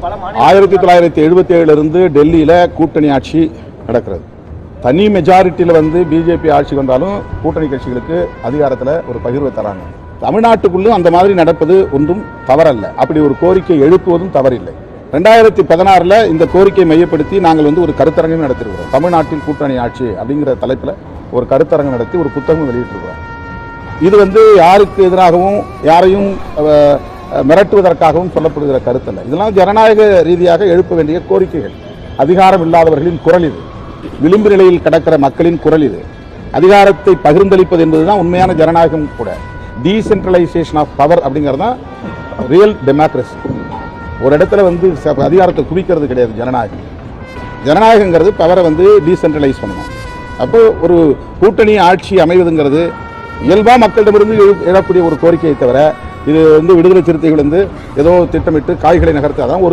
1977 டெல்லியில கூட்டணி ஆட்சி நடக்கிறது. தனி மெஜாரிட்டியில் பிஜேபி ஆட்சி வந்தாலும் கூட்டணி கட்சிகளுக்கு அதிகாரத்தில் ஒரு பகிர்வை தராங்க. தமிழ்நாட்டுக்குள்ளும் அந்த மாதிரி நடப்பது ஒன்றும் தவறல்ல. அப்படி ஒரு கோரிக்கை எழுப்புவதும் தவறில்லை. 2016 இந்த கோரிக்கையை மையப்படுத்தி நாங்கள் ஒரு கருத்தரங்கம் நடத்திருக்கிறோம். தமிழ்நாட்டில் கூட்டணி ஆட்சி அப்படிங்கிற தலைப்பில் ஒரு கருத்தரங்கம் நடத்தி ஒரு புத்தகம் வெளியிட்டிருக்கிறோம். இது யாருக்கு எதிராகவும் யாரையும் மிரட்டுவதற்காகவும் சொல்லப்படுகிற கருத்தல்ல. இதெல்லாம் ஜனநாயக ரீதியாக எழுப்ப வேண்டிய கோரிக்கைகள். அதிகாரம் இல்லாதவர்களின் குரல் இது. விளிம்பு நிலையில் கிடக்கிற மக்களின் குரல் இது. அதிகாரத்தை பகிர்ந்தளிப்பது என்பதுதான் உண்மையான ஜனநாயகம் கூட. டீசென்ட்ரலைசேஷன் ஆஃப் பவர் அப்படிங்கிறது தான் ரியல் டெமோக்ரஸி. ஒரு இடத்துல அதிகாரத்தை குவிக்கிறது கிடையாது ஜனநாயகம். ஜனநாயகங்கிறது பவரை டீசென்ட்ரலைஸ் பண்ணணும். அப்போ ஒரு கூட்டணி ஆட்சி அமைவதுங்கிறது இயல்பாக மக்களிடமிருந்து எழக்கூடிய ஒரு கோரிக்கையை தவிர இது விடுதலை சிறுத்தைகள் ஏதோ திட்டமிட்டு காய்களை நகர்த்தாதான் ஒரு